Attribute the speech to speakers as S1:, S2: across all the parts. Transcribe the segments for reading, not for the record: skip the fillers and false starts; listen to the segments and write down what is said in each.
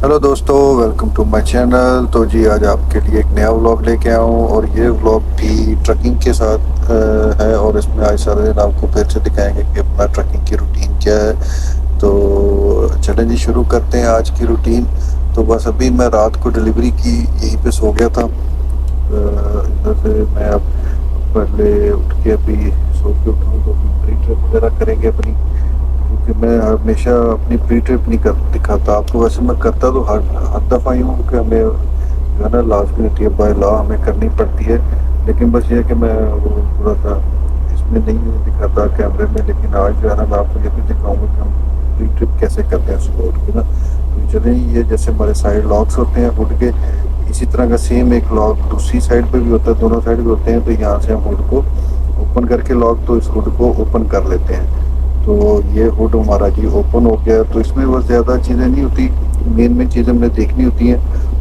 S1: Hello दोस्तों, welcome to my channel. तो जी आज आपके लिए एक नया व्लॉग लेके आया हूँ और ये व्लॉग भी ट्रैकिंग के साथ है और इसमें आज सारे दिन आपको फिर से दिखाएंगे कि अपना ट्रैकिंग की रूटीन क्या है। तो चलें जी शुरू करते हैं आज की रूटीन। तो बस अभी मैं रात को डिलीवरी की यहीं पे सो गया था। इधर से मैं अब पहले उठ के अभी सो के उठा हूँ तो अपनी प्री ट्रिप वगैरह करेंगे अपनी, क्योंकि मैं हमेशा अपनी प्री ट्रिप नहीं कर दिखाता आपको। वैसे मैं करता तो हर दफ़ा ही हूँ कि हमें जो है ना लाजमी होती है, बाय लॉ हमें करनी पड़ती है। लेकिन बस ये है कि मैं वो थोड़ा सा इसमें नहीं दिखाता कैमरे में। लेकिन आज जो है ना मैं आपको ये भी दिखाऊंगा कि हम प्री ट्रिप कैसे करते हैं सुबह उठ के ना। तो चलें, ये जैसे हमारे साइड लॉक्स होते हैं वुड के, इसी तरह का सेम एक लॉक दूसरी साइड पे भी होता है, दोनों साइड भी होते हैं। तो यहाँ से हम वुड को ओपन करके लॉक, तो इस वुड को ओपन कर लेते हैं। तो ये हुड हमारा जी ओपन हो गया। तो इसमें बस ज़्यादा चीज़ें नहीं होती, मेन चीज़ें हमने देखनी होती हैं।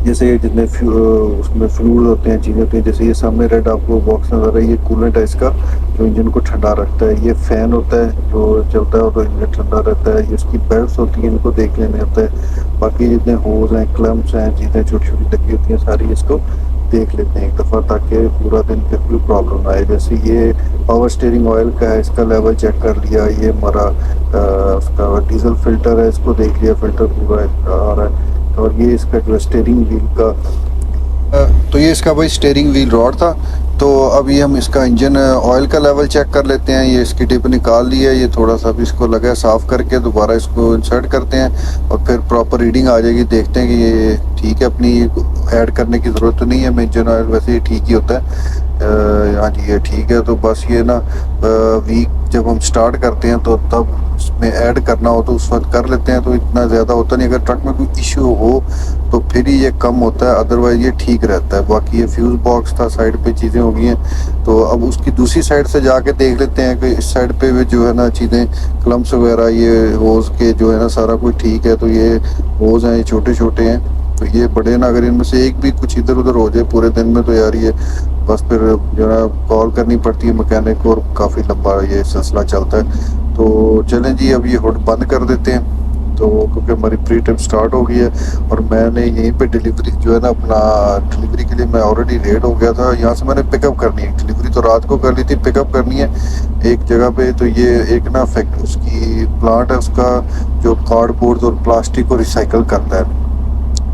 S1: जैसे जितने उसमें फ्लूइड होते हैं, चीज़ें होती हैं। जैसे ये सामने रेड आपको बॉक्स नजर आ रहा है, ये कूलेंट है इसका, जो इंजन को ठंडा रखता है। ये फ़ैन होता है जो चलता है तो इंजन ठंडा रहता है। ये उसकी बेल्ट होती हैं, इनको देख लेने होता है। बाकी जितने होज हैं, क्लम्प्स हैं, चीज़ें छोटी छोटी लगी होती हैं, सारी इसको देख लेते हैं एक दफ़ा, ताकि पूरा दिन फिर कोई प्रॉब्लम ना आए। जैसे ये पावर स्टीयरिंग ऑयल का है, इसका लेवल चेक कर लिया। ये हमारा उसका डीजल फिल्टर है, इसको देख लिया, फिल्टर पूरा आ रहा है। और ये इसका जो स्टीयरिंग व्हील का तो ये इसका भाई स्टीयरिंग व्हील रॉड था। तो अभी हम इसका इंजन ऑयल का लेवल चेक कर लेते हैं। ये इसकी टिप निकाल ली है, ये थोड़ा सा भी इसको लगा है, साफ़ करके दोबारा इसको इंसर्ट करते हैं और फिर प्रॉपर रीडिंग आ जाएगी। देखते हैं कि ये ठीक है, अपनी ऐड करने की ज़रूरत तो नहीं है। इंजन ऑयल वैसे ही ठीक ही होता है। हाँ जी ये ठीक है। तो बस ये ना वीक जब हम स्टार्ट करते हैं तो तब उसमें ऐड करना हो तो उस वक्त कर लेते हैं, तो इतना ज़्यादा होता नहीं। अगर ट्रक में कोई इशू हो तो फिर ही ये कम होता है, अदरवाइज़ ये ठीक रहता है। बाकी ये फ्यूज़ बॉक्स था, साइड पे चीज़ें हो गई हैं। तो अब उसकी दूसरी साइड से जाके देख लेते हैं कि इस साइड पे भी जो है ना चीज़ें क्लम्प्स वगैरह, ये होज़ के जो है ना सारा कुछ ठीक है। तो ये होज़ हैं, ये छोटे छोटे हैं, तो ये बड़े ना, अगर इनमें से एक भी कुछ इधर उधर हो जाए पूरे दिन में तो यार ये बस फिर जो है कॉल करनी पड़ती है मैकेनिक को और काफ़ी लंबा ये सिलसिला चलता है। तो चलें जी अब ये हुड बंद कर देते हैं। तो क्योंकि हमारी प्री ट्रिप स्टार्ट हो गई है और मैंने यहीं पे डिलीवरी जो है ना अपना डिलीवरी के लिए मैं ऑलरेडी रेड हो गया था। यहाँ से मैंने पिकअप करनी है, डिलीवरी तो रात को कर ली थी, पिकअप करनी है एक जगह पे। तो ये एक ना फैक्ट उसकी प्लांट है, उसका जो कार्डबोर्ड और प्लास्टिक को रिसाइकल करता है।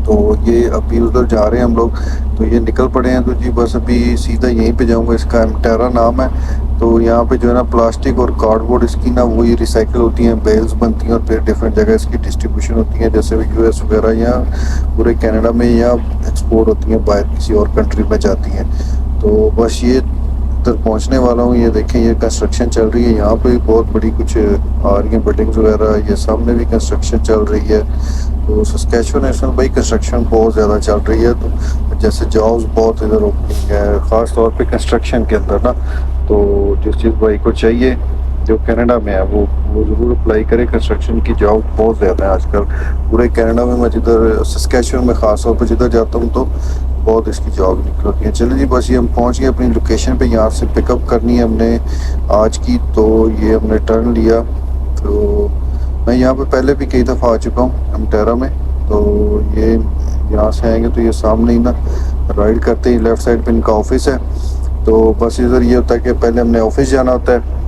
S1: तो ये अभी उधर जा रहे हैं हम लोग, तो ये निकल पड़े हैं। तो जी बस अभी सीधा यहीं पे जाऊंगा, इसका एमटेरा नाम है। तो यहाँ पे जो है ना प्लास्टिक और कार्डबोर्ड इसकी ना वही रिसाइकल होती हैं, बेल्स बनती हैं और फिर डिफरेंट जगह इसकी डिस्ट्रीब्यूशन होती है, जैसे यूएस वगैरह या पूरे कनाडा में या एक्सपोर्ट होती हैं, बाहर किसी और कंट्री में जाती हैं। तो बस ये तक पहुंचने वाला हूँ। ये देखें ये कंस्ट्रक्शन चल रही है, यहाँ पे भी बहुत बड़ी कुछ आ रही है बिल्डिंग्स वगैरह, ये सामने भी कंस्ट्रक्शन चल रही है। तो सस्केचुअन नेशनल भाई कंस्ट्रक्शन बहुत ज़्यादा चल रही है। तो जैसे जॉब्स बहुत इधर ओपनिंग है, ख़ास तौर पे कंस्ट्रक्शन के अंदर ना। तो जिस चीज़ भाई को चाहिए जो कनाडा में है वो ज़रूर अप्लाई करे। कंस्ट्रक्शन की जॉब बहुत ज़्यादा है आजकल पूरे कनाडा में। मैं जिधर सस्केचुअन में ख़ास तौर पर जिधर जाता हूँ तो बहुत इसकी जॉब निकलती है। चलिए जी बस ये हम पहुँच गए अपनी लोकेशन पे। यहाँ से पिकअप करनी है हमने आज की, तो ये हमने टर्न लिया। तो मैं यहाँ पे पहले भी कई दफ़ा आ चुका हूँ एमटेरा में। तो ये यहाँ से आएंगे तो ये सामने ही ना राइड करते ही लेफ़्ट साइड पे इनका ऑफिस है। तो बस इधर ये होता है कि पहले हमने ऑफिस जाना होता है,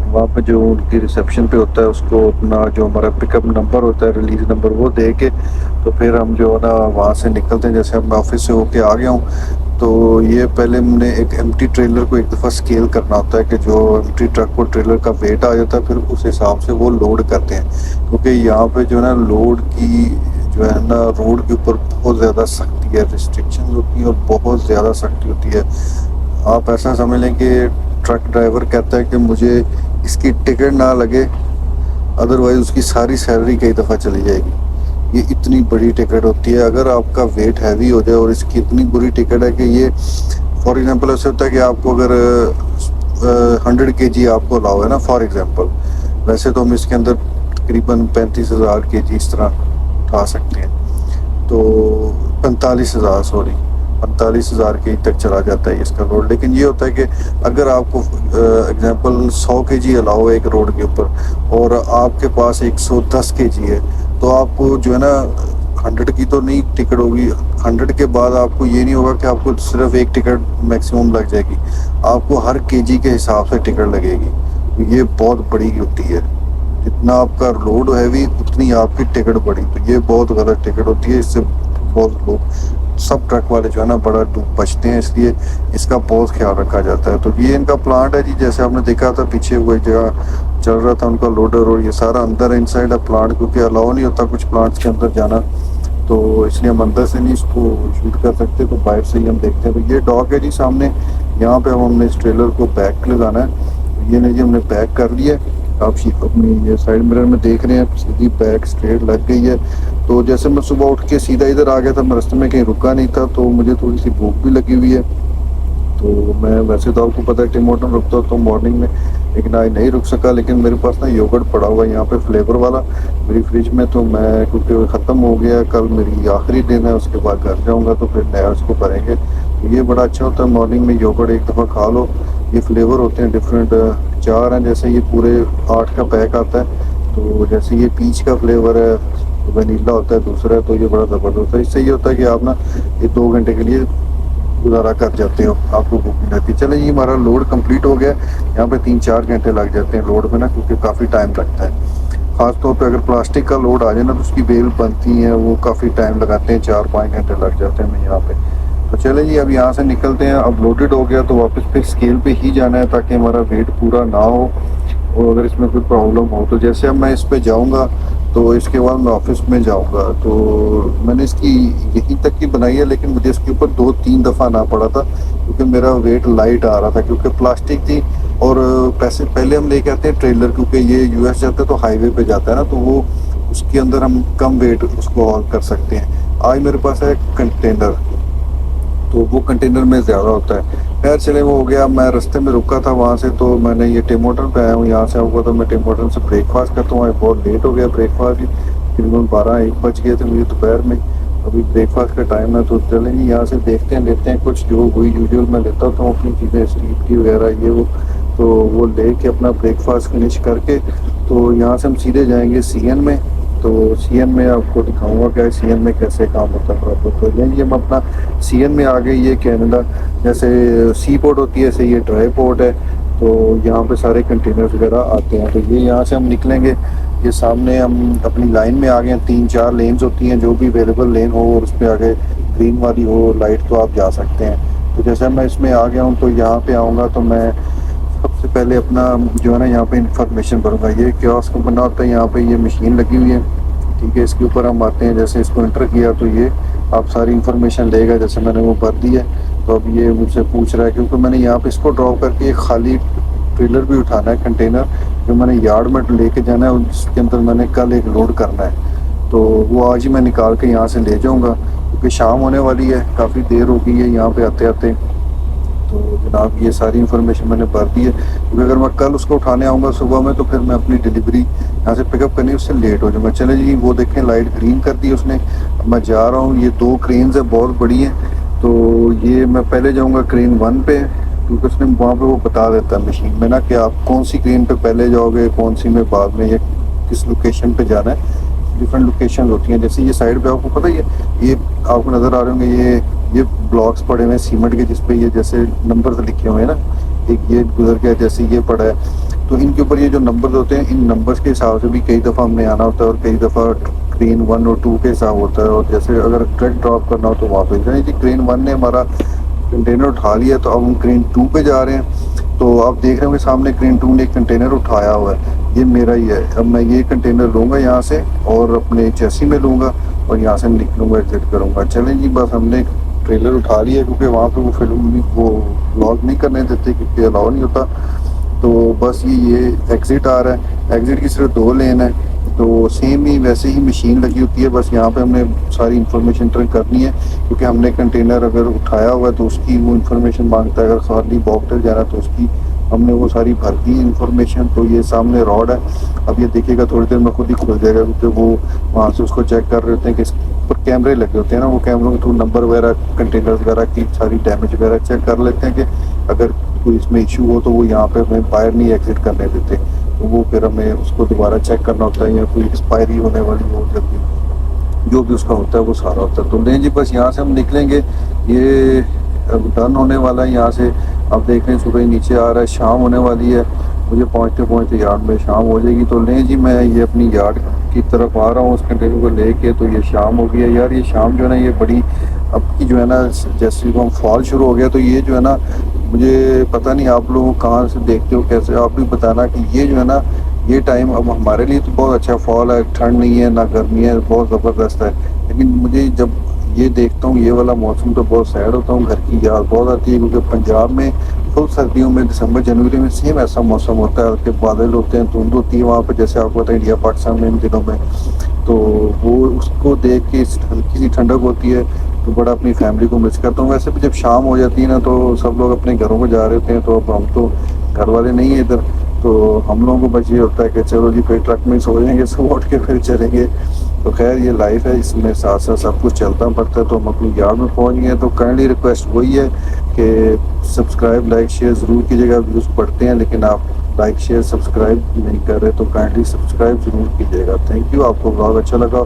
S1: वहाँ पे जो उनकी रिसेप्शन पे होता है उसको अपना जो हमारा पिकअप नंबर होता है, रिलीज़ नंबर, वो दे के तो फिर हम जो है ना वहाँ से निकलते हैं। जैसे मैं ऑफिस से होके आ गया हूँ तो ये पहले हमने एक एम्प्टी ट्रेलर को एक दफ़ा स्केल करना होता है कि जो एम्प्टी ट्रक को ट्रेलर का वेट आ जाता है फिर उस हिसाब से वो लोड करते हैं। क्योंकि यहाँ पे जो है ना लोड की जो है ना रोड के ऊपर बहुत ज़्यादा सख्ती है, रिस्ट्रिक्शन होती है और बहुत ज़्यादा सख्ती होती है। आप ऐसा समझ लें कि ट्रक ड्राइवर कहता है कि मुझे इसकी टिकट ना लगे, अदरवाइज़ उसकी सारी सैलरी कई दफ़ा चली जाएगी। ये इतनी बड़ी टिकट होती है, अगर आपका वेट हैवी हो जाए और इसकी इतनी बुरी टिकट है कि ये फॉर एग्ज़ाम्पल ऐसे होता है कि आपको अगर 100 kg आपको अलाउ है ना फॉर एग्ज़ाम्पल, वैसे तो हम इसके अंदर तकरीबन 35,000 kg इस तरह उठा सकते हैं। तो 45,000 सॉरी 45,000 के तक चला जाता है इसका लोड। लेकिन ये होता है कि अगर आपको एग्जांपल 100 kg अलाउ है एक रोड के ऊपर और आपके पास 110 kg है, तो आपको जो है ना 100 की तो नहीं टिकट होगी। 100 के बाद आपको ये नहीं होगा कि आपको सिर्फ एक टिकट मैक्सिमम लग जाएगी, आपको हर केजी के हिसाब से टिकट लगेगी। ये बहुत बड़ी होती है, जितना आपका लोड हैवी उतनी आपकी टिकट बड़ी, तो ये बहुत गलत टिकट होती है। इससे बहुत लोग सब ट्रक वाले जो है ना बड़ा डूब बचते हैं, इसलिए इसका बहुत ख्याल रखा जाता है। तो ये इनका प्लांट है जी, जैसे आपने देखा था पीछे हुए जगह चल रहा था उनका लोडर, और ये सारा अंदर इनसाइड है प्लांट, क्योंकि अलाउ नहीं होता कुछ प्लांट्स के अंदर जाना, तो इसलिए हम अंदर से नहीं इसको शूट कर सकते, तो बाहर से ही हम देखते हैं। तो ये डॉक है जी सामने, यहाँ पे हमने इस ट्रेलर को बैक लगाना है। ये नहीं जी हमने बैक कर लिया, आप अपनी ये साइड मिरर में देख रहे हैं सीधी बैक स्ट्रेट लग गई है। तो जैसे मैं सुबह उठ के सीधा इधर आ गया था, मैं रास्ते में कहीं रुका नहीं था, तो मुझे थोड़ी सी भूख भी लगी हुई है। तो मैं वैसे तो आपको पता है टिम हॉर्टन रुकता तो मॉर्निंग में, लेकिन आज नहीं रुक सका। लेकिन मेरे पास ना योगर्ट पड़ा हुआ है यहाँ पे फ्लेवर वाला मेरी फ्रिज में, तो मैं क्योंकि ख़त्म हो गया, कल मेरी आखिरी दिन है, उसके बाद घर जाऊँगा तो फिर नया उसको भरेंगे। तो ये बड़ा अच्छा होता है मॉर्निंग में योगर्ट एक दफ़ा खा लो। ये फ्लेवर होते हैं डिफरेंट, 4 हैं, जैसे ये पूरे 8 का पैक आता है। तो जैसे ये पीच का फ्लेवर है, वनीला होता है दूसरा, तो ये बड़ा ज़बरदस्त है। इससे ये होता है कि आप ना ये 2 घंटे के लिए गुजारा कर जाते हो, आपको भूख नहीं लगती। चले ये हमारा लोड कंप्लीट हो गया। यहाँ पे 3-4 घंटे लग जाते हैं लोड में ना, क्योंकि काफ़ी टाइम लगता है। ख़ास तौर पे अगर प्लास्टिक का लोड आ जाए ना, तो उसकी बेल बनती हैं, वो काफ़ी टाइम लगाते हैं, 4-5 घंटे लग जाते हैं यहाँ पे। तो चले जी अब यहाँ से निकलते हैं। अब लोडेड हो गया तो वापस फिर स्केल पे ही जाना है, ताकि हमारा वेट पूरा ना हो, और अगर इसमें कोई प्रॉब्लम हो तो जैसे अब मैं इस पे जाऊँगा तो इसके बाद मैं ऑफिस में जाऊंगा। तो मैंने इसकी यहीं तक की बनाई है, लेकिन मुझे इसके ऊपर 2-3 दफ़ा ना पड़ा था, क्योंकि मेरा वेट लाइट आ रहा था, क्योंकि प्लास्टिक थी। और पैसे पहले हम लेके आते हैं ट्रेलर, क्योंकि ये यूएस जाता है तो हाईवे पे जाता है ना, तो वो उसके अंदर हम कम वेट उसको हॉल कर सकते हैं। आज मेरे पास है कंटेनर, तो वो कंटेनर में ज़्यादा होता है। खैर चले वो हो गया। मैं रास्ते में रुका था वहाँ से, तो मैंने ये टिम हॉर्टन पे आया हूँ। यहाँ से आऊँगा तो मैं टिम हॉर्टन से ब्रेकफास्ट करता हूँ। बहुत लेट हो गया ब्रेकफास्ट ही, तकरीबन 12-1 बज गए थे मुझे दोपहर में। अभी ब्रेकफास्ट का टाइम है, तो चलेंगे यहाँ से देखते हैं, लेते हैं कुछ जो वही यूजुअल मैं लेता हूँ अपनी चीज़ें, स्ट्रीट की वगैरह ये वो, तो वो ले के अपना ब्रेकफास्ट फिनिश करके तो यहाँ से हम सीधे जाएँगे सीएन में। तो सीएन में आपको दिखाऊंगा क्या सीएन में कैसे काम होता है प्रॉपर। तो ये हम अपना सीएन में आ गए। ये कनाडा जैसे सी पोर्ट होती है, ऐसे ये ड्राई पोर्ट है, तो यहाँ पे सारे कंटेनर्स वगैरह आते हैं। तो ये यहाँ से हम निकलेंगे, ये सामने हम अपनी लाइन में आ गए हैं। 3-4 लेन्स होती हैं, जो भी अवेलेबल लेन हो और उस पर आगे ग्रीन वाली हो लाइट, तो आप जा सकते हैं। तो जैसे मैं इसमें आ गया हूँ, तो यहाँ पे आऊँगा तो मैं सबसे पहले अपना जो है ना यहाँ पे इंफॉर्मेशन भरूंगा। ये कियोस्क बना होता है, यहाँ पे ये मशीन लगी हुई है, ठीक है। इसके ऊपर हम आते हैं, जैसे इसको एंटर किया तो ये आप सारी इंफॉर्मेशन लेगा। जैसे मैंने वो भर दी है, तो अब ये मुझसे पूछ रहा है, क्योंकि मैंने यहाँ पे इसको ड्रॉप करके एक खाली ट्रेलर भी उठाना है, कंटेनर जो मैंने यार्ड में लेके जाना है, उसके अंदर मैंने कल एक लोड करना है। तो वो आज ही मैं निकाल के यहाँ से ले जाऊँगा, क्योंकि शाम होने वाली है, काफ़ी देर हो गई है यहाँ पे आते आते। तो जनाब ये सारी इन्फॉर्मेशन मैंने भर दी है, क्योंकि अगर मैं कल उसको उठाने आऊँगा सुबह में, तो फिर मैं अपनी डिलीवरी यहाँ से पिकअप करनी उससे लेट हो जाऊँगा। चले जी वो देखें लाइट ग्रीन कर दी उसने। अब मैं जा रहा हूँ, ये 2 क्रेन्स है बहुत बड़ी हैं। तो ये मैं पहले जाऊँगा क्रेन 1 पे, क्योंकि उसने वहाँ पे वो बता देता है मशीन में ना कि आप कौन सी क्रेन पे पहले जाओगे, कौन सी में बाद में, या किस लोकेशन पे जाना है। डिफरेंट लोकेशन होती हैं। जैसे ये साइड पे आपको पता ही है, ये आपको नज़र आ रहे होंगे, ये ब्लॉक्स पड़े हुए हैं सीमेंट के, जिसपे ये जैसे नंबर लिखे हुए हैं ना, एक ये गुजर गया, जैसे ये पड़ा है, तो इनके ऊपर ये जो नंबर्स होते हैं, इन नंबर्स के हिसाब से भी कई दफ़ा हमने आना होता है, और कई दफ़ा क्रेन 1 और 2 के हिसाब होता है। और जैसे अगर ट्रक ड्रॉप करना हो तो वापस जाए जी। क्रेन 1 ने हमारा कंटेनर उठा लिया, तो अब हम क्रेन 2 पे जा रहे हैं। तो आप देख रहे होंगे सामने क्रेन 2 ने एक कंटेनर उठाया हुआ है, ये मेरा ही है। अब मैं ये कंटेनर लूँगा यहाँ से और अपने चेसी में लूँगा, और यहाँ से निकलूँगा, एग्जिट करूँगा। चलें जी, बस हमने ट्रेलर उठा लिया, क्योंकि वहाँ पे वो फिल्म वो व्लॉग नहीं करने देते, क्योंकि अलाउ नहीं होता। तो बस ये एग्ज़िट आ रहा है, एग्ज़िट की सिर्फ 2 लेन है, तो सेम ही वैसे ही मशीन लगी होती है। बस यहाँ पे हमने सारी इन्फॉर्मेशन एंटर करनी है, क्योंकि हमने कंटेनर अगर उठाया हुआ है तो उसकी वो इन्फॉर्मेशन मांगता है, अगर खाली बॉक्टर जाना तो उसकी हमने वो सारी भर दी इन्फॉर्मेशन। तो ये सामने रॉड है, अब ये देखिएगा थोड़ी देर में खुद ही खुल जाएगा, क्योंकि वो वहाँ से उसको चेक कर रहे होते हैं कि इस पर कैमरे लगे होते हैं ना, वो कैमरों के थ्रू नंबर वगैरह, कंटेनर वगैरह की सारी डैमेज वगैरह चेक कर लेते हैं, कि अगर कोई इसमें इशू हो तो वो यहाँ पे हमें बाहर नहीं एग्जिट करने देते। तो वो फिर हमें उसको दोबारा चेक करना होता है, या कोई एक्सपायरी होने वाली हो जल्दी। जो भी उसका होता है वो सारा होता है। तो नहीं जी, बस यहाँ से हम निकलेंगे, ये अब डन होने वाला है यहाँ से। अब देख रहे हैं सूरज नीचे आ रहा है, शाम होने वाली है, मुझे पहुँचते पहुँचते यार्ड में शाम हो जाएगी। तो नहीं जी, मैं ये अपनी यार्ड की तरफ आ रहा हूँ उस कंटेनर को लेके। तो ये शाम हो गई है यार, ये शाम जो है ना ये बड़ी अब की जो है ना, जैसे हम फॉल शुरू हो गया तो ये जो है ना, मुझे पता नहीं आप लोग कहाँ से देखते हो, कैसे आप भी बताना कि ये जो है ना, ये टाइम अब हमारे लिए तो बहुत अच्छा फॉल है, ठंड नहीं है ना गर्मी है, बहुत ज़बरदस्त है। लेकिन मुझे जब ये देखता हूँ ये वाला मौसम तो बहुत सैड होता हूँ, घर की याद बहुत आती है, क्योंकि पंजाब में फुल सर्दियों में दिसंबर जनवरी में सेम ऐसा मौसम होता है, हल्के बादल होते हैं, धुंध होती है वहाँ पर, जैसे आपको पता है इंडिया पाकिस्तान में इन दिनों में। तो वो उसको देख के हल्की सी ठंडक होती है, तो बड़ा अपनी फैमिली को मिस करता हूँ। वैसे भी जब शाम हो जाती है ना तो सब लोग अपने घरों को जा रहे होते हैं, तो अब हम तो घर वाले नहीं है इधर, तो हम लोगों को बस ये होता है कि चलो जी फिर ट्रक में सो जाएंगे, सब उठ के फिर चलेंगे। तो खैर ये लाइफ है, इसमें साथ साथ सब कुछ चलता पड़ता है। तो हम अपनी यार्ड में पहुंच गए हैं। तो काइंडली रिक्वेस्ट वही है कि सब्सक्राइब लाइक शेयर ज़रूर कीजिएगा। व्यूज़ पढ़ते हैं लेकिन आप लाइक शेयर सब्सक्राइब नहीं कर रहे, तो काइंडली सब्सक्राइब ज़रूर कीजिएगा। Thank you. आपको ब्लॉग अच्छा लगा